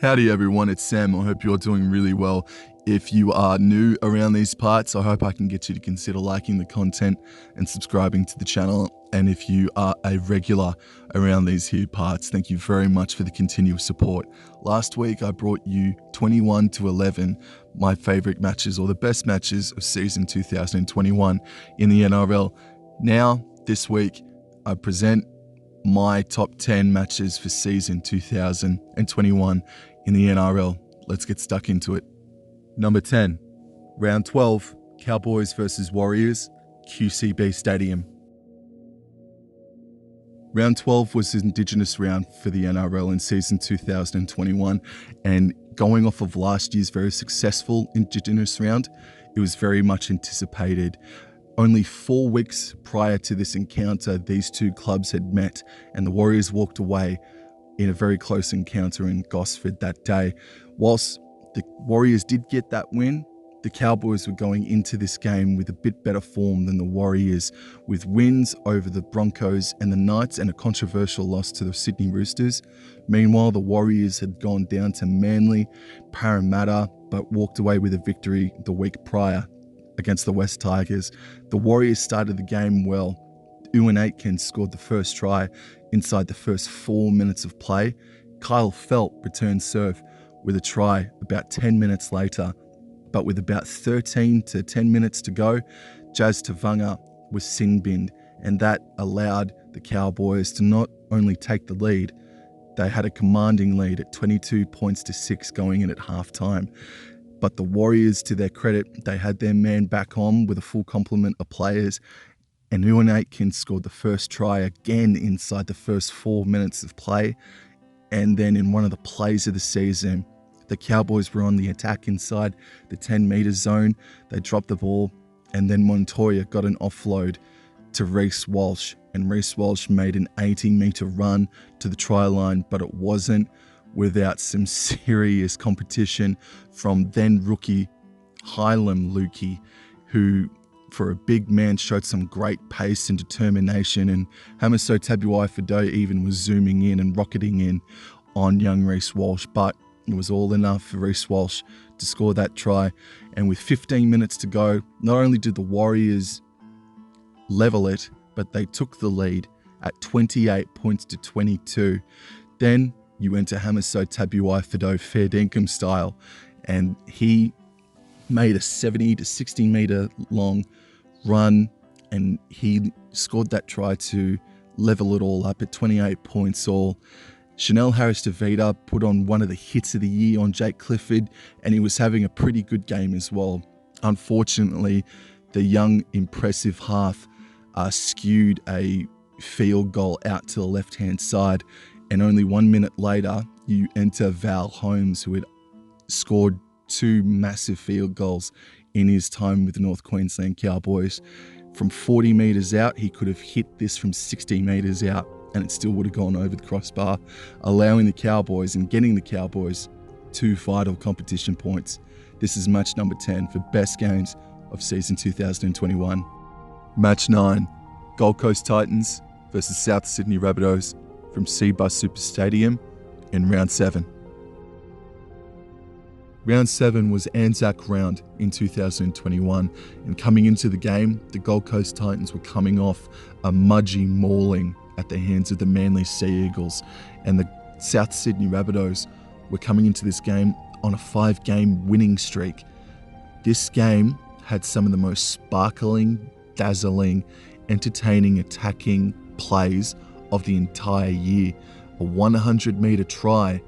Howdy everyone, it's Sam. I hope you're doing really well. If you are new around these parts, I hope I can get you to consider liking the content and subscribing to the channel. And if you are a regular around these here parts, thank you very much for the continuous support. Last week I brought you 21 to 11, my favorite matches or the best matches of season 2021 in the NRL. Now, this week, I present my top 10 matches for season 2021 in the NRL. Let's get stuck into it. Number 10, round 12, Cowboys versus Warriors, QCB Stadium. Round 12 was the Indigenous round for the NRL in season 2021, and going off of last year's very successful Indigenous round, it was very much anticipated. Only 4 weeks prior to this encounter, these two clubs had met, and the Warriors walked away in a very close encounter in Gosford that day. Whilst the Warriors did get that win, the Cowboys were going into this game with a bit better form than the Warriors, with wins over the Broncos and the Knights and a controversial loss to the Sydney Roosters. Meanwhile, the Warriors had gone down to Manly, Parramatta, but walked away with a victory the week prior against the West Tigers. The Warriors started the game well. Ewan Aitken scored the first try inside the first 4 minutes of play. Kyle Felt returned serve with a try about 10 minutes later. But with about 13 to 10 minutes to go, Jazz Tavanga was sin-binned, and that allowed the Cowboys to not only take the lead, they had a commanding lead at 22 points to 6 going in at halftime. But the Warriors, to their credit, they had their man back on with a full complement of players, and Ewan Aitken scored the first try again inside the first 4 minutes of play. And then in one of the plays of the season, the Cowboys were on the attack inside the 10-metre zone. They dropped the ball, and then Montoya got an offload to Reece Walsh, and Reece Walsh made an 80-metre run to the try line, but it wasn't without some serious competition from then rookie Hylam Lukey, who for a big man showed some great pace and determination, and Hamiso Tabuai-Fidow even was zooming in and rocketing in on young Reece Walsh, but it was all enough for Reece Walsh to score that try. And with 15 minutes to go, not only did the Warriors level it, but they took the lead at 28 points to 22. Then you went to Hamiso Tabuai-Fidow fair dinkum style, and he made a 70 to 60 metre long run, and he scored that try to level it all up at 28 points all. Chanel Harris-Tavita put on one of the hits of the year on Jake Clifford, and he was having a pretty good game as well. Unfortunately, the young, impressive half skewed a field goal out to the left-hand side, and only 1 minute later, you enter Val Holmes, who had scored 2 massive field goals in his time with the North Queensland Cowboys. From 40 metres out, he could have hit this from 60 metres out, and it still would have gone over the crossbar, allowing the Cowboys and getting the Cowboys 2 vital competition points. This is match number 10 for best games of season 2021. Match 9, Gold Coast Titans versus South Sydney Rabbitohs from Cbus Super Stadium in round 7. Round 7 was Anzac round in 2021, and coming into the game, the Gold Coast Titans were coming off a mudgy mauling at the hands of the Manly Sea Eagles, and the South Sydney Rabbitohs were coming into this game on a 5-game winning streak. This game had some of the most sparkling, dazzling, entertaining, attacking plays of the entire year. A 100-metre try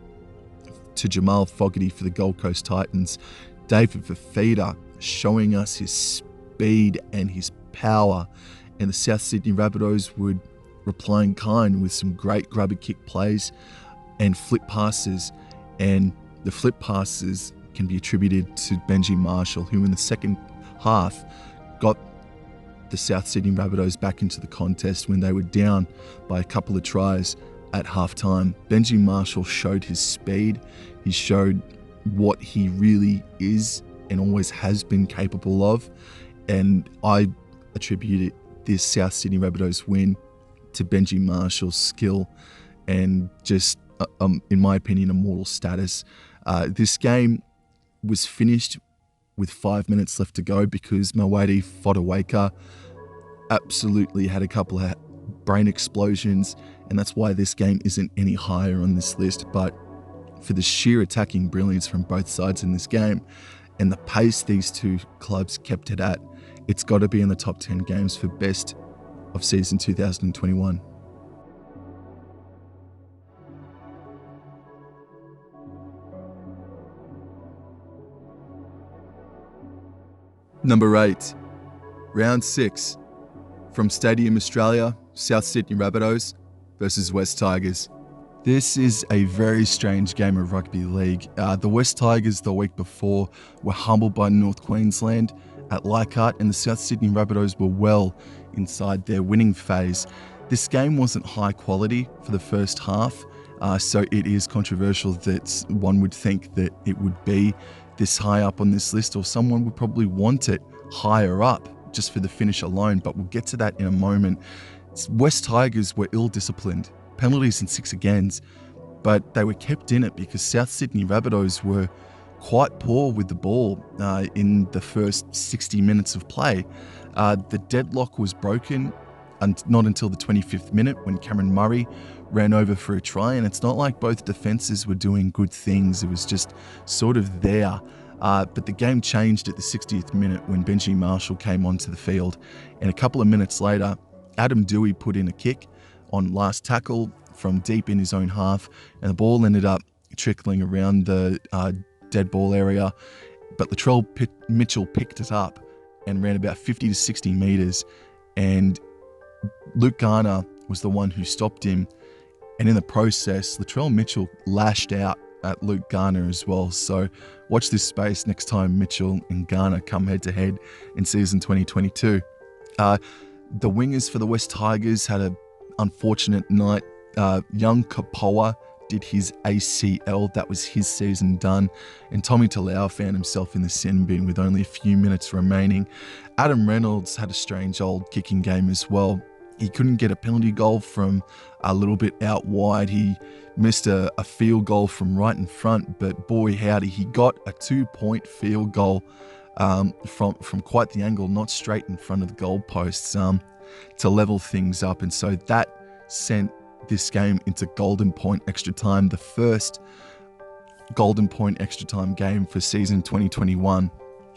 to Jamal Fogarty for the Gold Coast Titans. David Fifita showing us his speed and his power, and the South Sydney Rabbitohs would reply in kind with some great grubber kick plays and flip passes, and the flip passes can be attributed to Benji Marshall, who in the second half got the South Sydney Rabbitohs back into the contest when they were down by a couple of tries at halftime. Benji Marshall showed his speed. He showed what he really is and always has been capable of. And I attributed this South Sydney Rabbitohs win to Benji Marshall's skill and just in my opinion, immortal status. This game was finished with 5 minutes left to go because Mawadi Fotuaika absolutely had a couple of brain explosions, and that's why this game isn't any higher on this list. But for the sheer attacking brilliance from both sides in this game and the pace these two clubs kept it at, it's got to be in the top 10 games for best of season 2021. Number 8, round 6, from Stadium Australia, South Sydney Rabbitohs versus West Tigers. This is a very strange game of rugby league. The West Tigers the week before were humbled by North Queensland at Leichhardt, and the South Sydney Rabbitohs were well inside their winning phase. This game wasn't high quality for the first half, so it is controversial that one would think that it would be this high up on this list, or someone would probably want it higher up just for the finish alone, but we'll get to that in a moment. West Tigers were ill-disciplined, penalties and 6 agains, but they were kept in it because South Sydney Rabbitohs were quite poor with the ball in the first 60 minutes of play. The deadlock was broken and not until the 25th minute when Cameron Murray ran over for a try, and it's not like both defences were doing good things. It was just sort of there. But the game changed at the 60th minute when Benji Marshall came onto the field, and a couple of minutes later, Adam Dewey put in a kick on last tackle from deep in his own half, and the ball ended up trickling around the dead ball area, but Latrell Mitchell picked it up and ran about 50 to 60 metres, and Luke Garner was the one who stopped him, and in the process, Latrell Mitchell lashed out at Luke Garner as well. So watch this space next time Mitchell and Garner come head-to-head in season 2022. The wingers for the West Tigers had an unfortunate night. Young Kapoa did his ACL. That was his season done. And Tommy Talau found himself in the sin bin with only a few minutes remaining. Adam Reynolds had a strange old kicking game as well. He couldn't get a penalty goal from a little bit out wide. He missed a field goal from right in front, but boy howdy, he got a 2-point field goal from quite the angle, not straight in front of the goalposts, to level things up. And so that sent this game into golden point extra time, the first golden point extra time game for season 2021.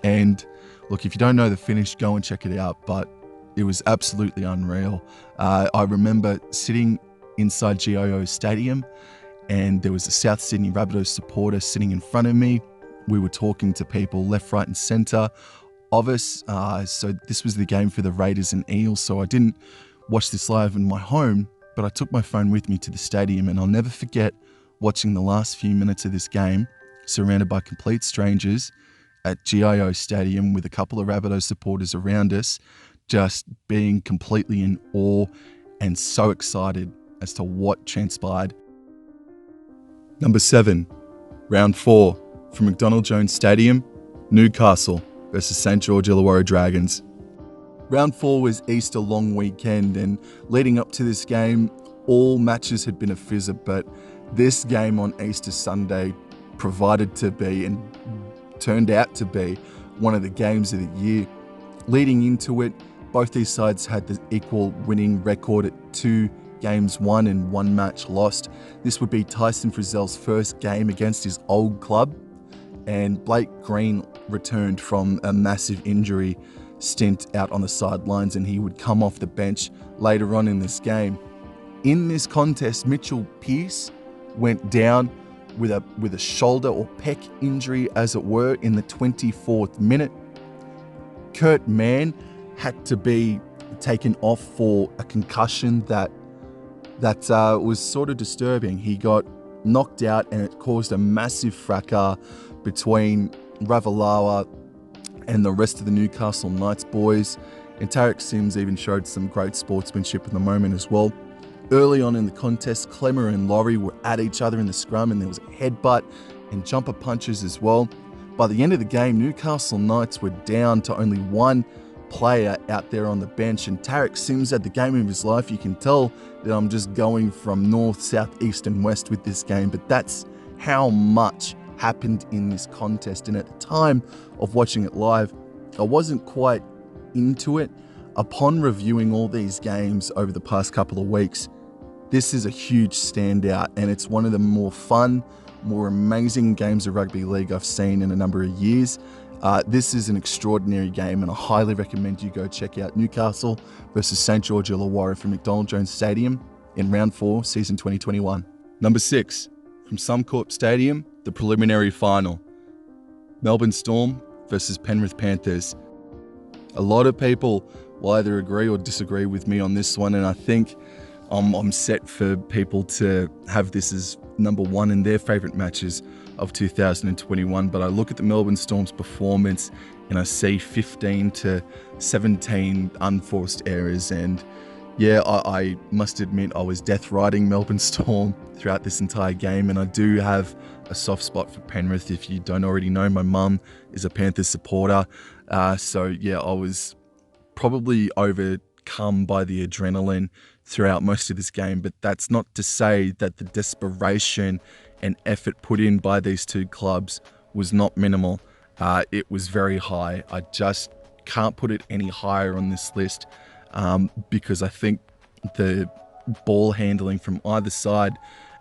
And look, if you don't know the finish, go and check it out, but it was absolutely unreal. I remember sitting inside GIO Stadium, and there was a South Sydney Rabbitohs supporter sitting in front of me. We were talking to people left, right and centre of us. So this was the game for the Raiders and Eels, so I didn't watch this live in my home, but I took my phone with me to the stadium, and I'll never forget watching the last few minutes of this game surrounded by complete strangers at GIO Stadium with a couple of Rabbitohs supporters around us, just being completely in awe and so excited as to what transpired. Number 7, round 4, from McDonald Jones Stadium, Newcastle versus St George Illawarra Dragons. Round 4 was Easter long weekend, and leading up to this game, all matches had been a fizzer, but this game on Easter Sunday provided to be and turned out to be one of the games of the year. Leading into it, both these sides had the equal winning record at 2 games won and 1 match lost. This would be Tyson Frizzell's first game against his old club, and Blake Green returned from a massive injury stint out on the sidelines, and he would come off the bench later on in this game. In this contest, Mitchell Pearce went down with a shoulder or pec injury, as it were, in the 24th minute. Kurt Mann had to be taken off for a concussion that was sort of disturbing. He got knocked out, and it caused a massive fracas between Ravalawa and the rest of the Newcastle Knights boys. And Tarek Sims even showed some great sportsmanship in the moment as well. Early on in the contest, Clemmer and Laurie were at each other in the scrum, and there was a headbutt and jumper punches as well. By the end of the game, Newcastle Knights were down to only 1 player out there on the bench, and Tarek Sims had the game of his life. You can tell that I'm just going from north, south, east and west with this game, but that's how much happened in this contest. And at the time of watching it live, I wasn't quite into it. Upon reviewing all these games over the past couple of weeks, this is a huge standout, and it's one of the more fun, more amazing games of rugby league I've seen in a number of years. This is an extraordinary game, and I highly recommend you go check out Newcastle versus St George Illawarra from McDonald Jones Stadium in round 4, season 2021. Number 6, from Suncorp Stadium, the preliminary final. Melbourne Storm versus Penrith Panthers. A lot of people will either agree or disagree with me on this one, and I think I'm set for people to have this as number 1 in their favourite matches of 2021. But I look at the Melbourne Storm's performance and I see 15 to 17 unforced errors, and yeah, I must admit I was death riding Melbourne Storm throughout this entire game, and I do have a soft spot for Penrith. If you don't already know, my mum is a Panthers supporter, so yeah, I was probably overcome by the adrenaline throughout most of this game, but that's not to say that the desperation and effort put in by these two clubs was not minimal. It was very high. I just can't put it any higher on this list because I think the ball handling from either side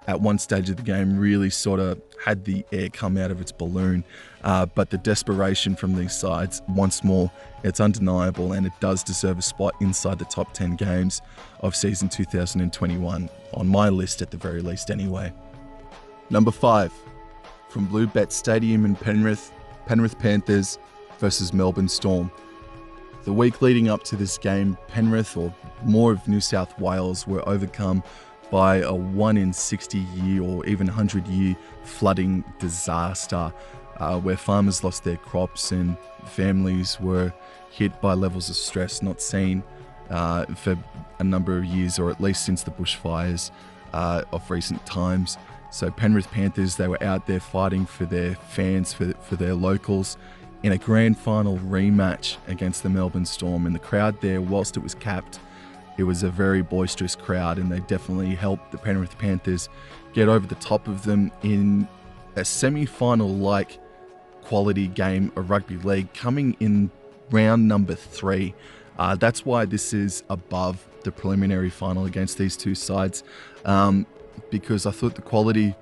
at one stage of the game really sort of had the air come out of its balloon. But the desperation from these sides, once more, it's undeniable, and it does deserve a spot inside the top 10 games of season 2021, on my list at the very least anyway. Number 5, from Bluebet Stadium in Penrith, Penrith Panthers versus Melbourne Storm. The week leading up to this game, Penrith, or more of New South Wales, were overcome by a 1 in 60 year or even 100-year flooding disaster where farmers lost their crops and families were hit by levels of stress not seen for a number of years, or at least since the bushfires of recent times. So Penrith Panthers, they were out there fighting for their fans, for their locals, in a grand final rematch against the Melbourne Storm. And the crowd there, whilst it was capped, it was a very boisterous crowd, and they definitely helped the Penrith Panthers get over the top of them in a semi-final-like quality game of rugby league coming in round number 3. That's why this is above the preliminary final against these two sides, because I thought the quality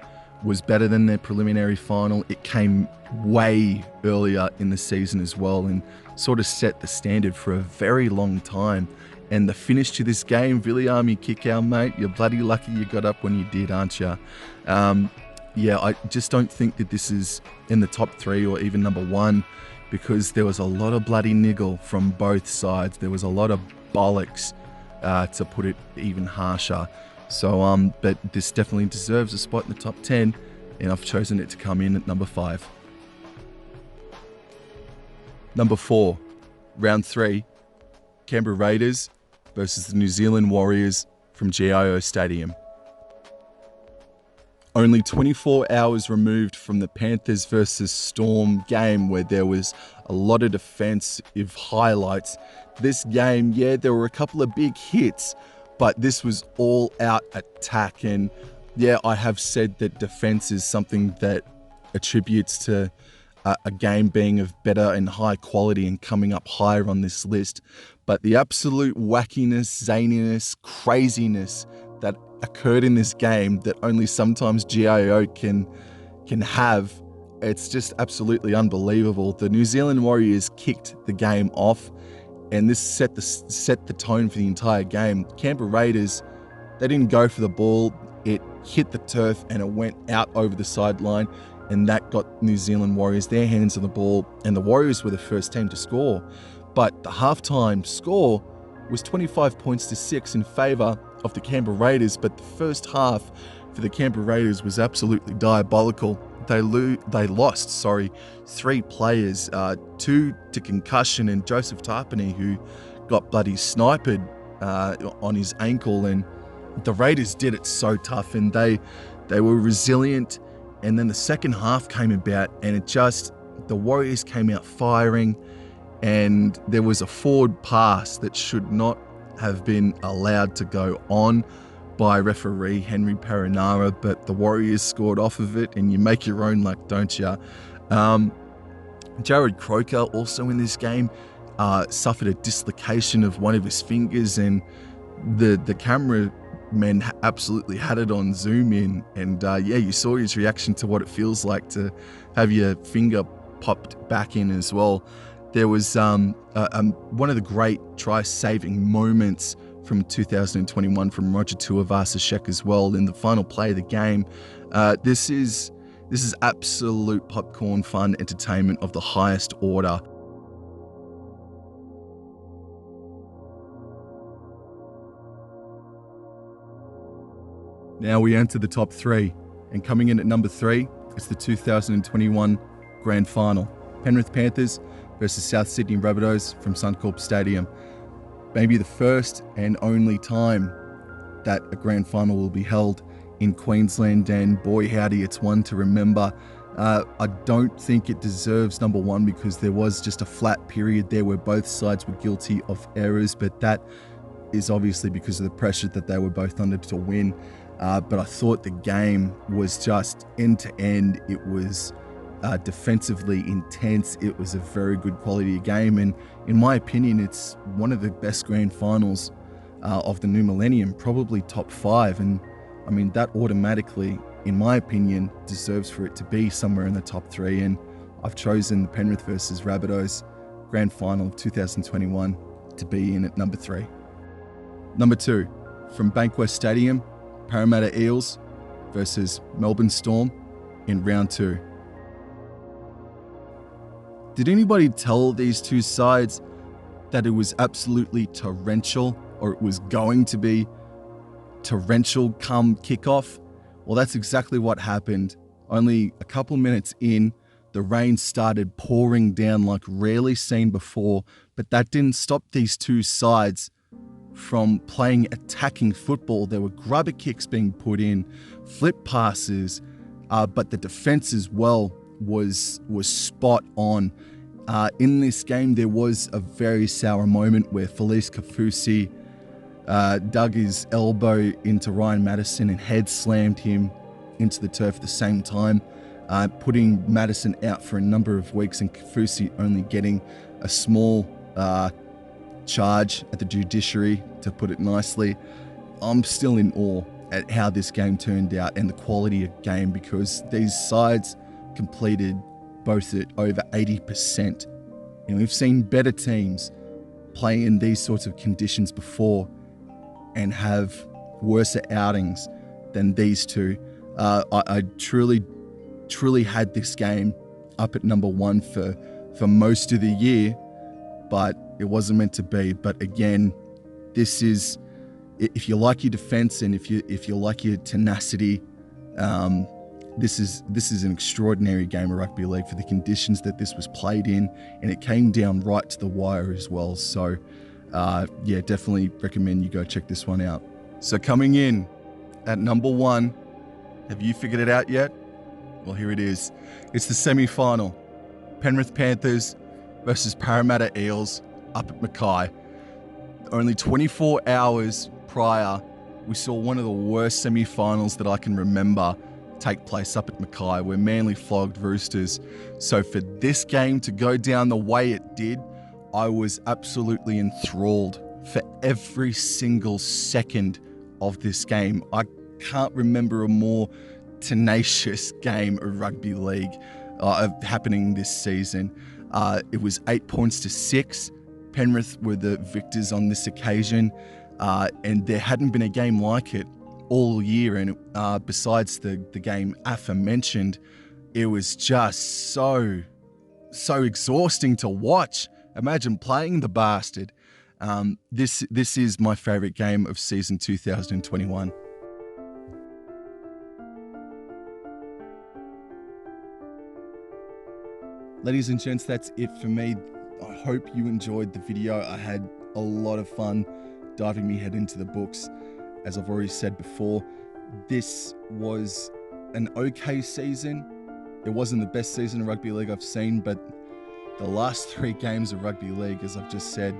was better than their preliminary final. It came way earlier in the season as well, and sort of set the standard for a very long time. And the finish to this game, Viliami Kikau, mate, you're bloody lucky you got up when you did, aren't you? Yeah, I just don't think that this is in the top 3 or even number 1, because there was a lot of bloody niggle from both sides. There was a lot of bollocks, to put it even harsher. So, but this definitely deserves a spot in the top 10, and I've chosen it to come in at number 5. Number 4, round 3, Canberra Raiders versus the New Zealand Warriors from GIO Stadium. Only 24 hours removed from the Panthers versus Storm game, where there was a lot of defensive highlights. This game, yeah, there were a couple of big hits, but this was all out attack. And yeah, I have said that defense is something that attributes to a game being of better and high quality and coming up higher on this list. But the absolute wackiness, zaniness, craziness that occurred in this game that only sometimes GIO can have, it's just absolutely unbelievable. The New Zealand Warriors kicked the game off, and this set the tone for the entire game. Canberra Raiders, they didn't go for the ball. It hit the turf and it went out over the sideline, and that got New Zealand Warriors their hands on the ball, and the Warriors were the first team to score. But the halftime score was 25 points to 6 in favour of the Canberra Raiders, but the first half for the Canberra Raiders was absolutely diabolical. They lost 3 players, 2 to concussion, and Joseph Tarpany, who got bloody sniped on his ankle. And the Raiders did it so tough, and they were resilient. And then the second half came about, and the Warriors came out firing, and there was a forward pass that should not have been allowed to go on by referee Henry Perenara, but the Warriors scored off of it, and you make your own luck, don't you? Jared Croker, also in this game, suffered a dislocation of one of his fingers, and the cameramen absolutely had it on zoom in, and you saw his reaction to what it feels like to have your finger popped back in as well. There was one of the great try-saving moments from 2021 from Roger Tuivasa-Sheck as well in the final play of the game. This is absolute popcorn fun entertainment of the highest order. Now we enter the top three, and coming in at number 3, it's the 2021 Grand Final. Penrith Panthers versus South Sydney Rabbitohs from Suncorp Stadium. Maybe the first and only time that a Grand Final will be held in Queensland, and boy howdy, it's one to remember. I don't think it deserves number 1 because there was just a flat period there where both sides were guilty of errors, but that is obviously because of the pressure that they were both under to win. But I thought the game was just end to end. It was defensively intense. It was a very good quality game, and in my opinion, it's one of the best grand finals of the new millennium, probably top 5. And I mean, that automatically, in my opinion, deserves for it to be somewhere in the top 3. And I've chosen the Penrith versus Rabbitohs grand final of 2021 to be in at number 3. Number 2, from Bankwest Stadium, Parramatta Eels versus Melbourne Storm in round 2. Did anybody tell these two sides that it was absolutely torrential, or it was going to be torrential come kickoff? Well, that's exactly what happened. Only a couple minutes in, the rain started pouring down like rarely seen before, but that didn't stop these two sides from playing attacking football. There were grubber kicks being put in, flip passes, but the defense as well was spot on. In this game, there was a very sour moment where Felice Kafusi dug his elbow into Ryan Madison and head slammed him into the turf at the same time, putting Madison out for a number of weeks, and Kafusi only getting a small charge at the judiciary, to put it nicely. I'm still in awe at how this game turned out and the quality of game, because these sides completed both at over 80%. And we've seen better teams play in these sorts of conditions before and have worse outings than these two. I truly had this game up at number 1 for most of the year, but it wasn't meant to be. But again, this is, if you like your defense and if you like your tenacity, this is an extraordinary game of rugby league for the conditions that this was played in, and it came down right to the wire as well. So definitely recommend you go check this one out. So coming in at number 1, have you figured it out yet? Well, here it is. It's the semi-final. Penrith Panthers versus Parramatta Eels up at Mackay. Only 24 hours prior, we saw one of the worst semi-finals that I can remember take place up at Mackay, where Manly flogged Roosters. So for this game to go down the way it did, I was absolutely enthralled for every single second of this game. I can't remember a more tenacious game of rugby league happening this season. It was 8 points to 6. Penrith were the victors on this occasion, and there hadn't been a game like it all year. And besides the game aforementioned, it was just so exhausting to watch. Imagine playing the bastard. This is my favorite game of season 2021. Ladies and gents, that's it for me. I hope you enjoyed the video. I had a lot of fun diving me head into the books. As I've already said before, this was an okay season. It wasn't the best season of rugby league I've seen, but The last 3 games of rugby league, as I've just said,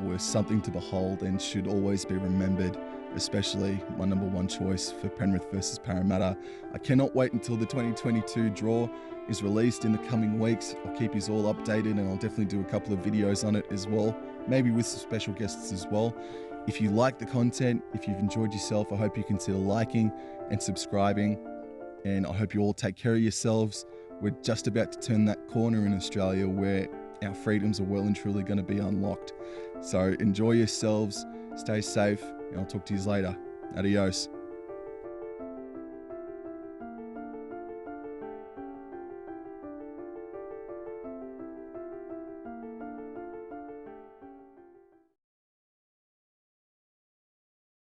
were something to behold and should always be remembered, especially my number 1 choice for Penrith versus Parramatta. I cannot wait until the 2022 draw is released in the coming weeks. I'll keep you all updated, and I'll definitely do a couple of videos on it as well, maybe with some special guests as well. If you like the content, if you've enjoyed yourself, I hope you consider liking and subscribing, and I hope you all take care of yourselves. We're just about to turn that corner in Australia where our freedoms are well and truly going to be unlocked. So enjoy yourselves, stay safe, and I'll talk to you later. Adios.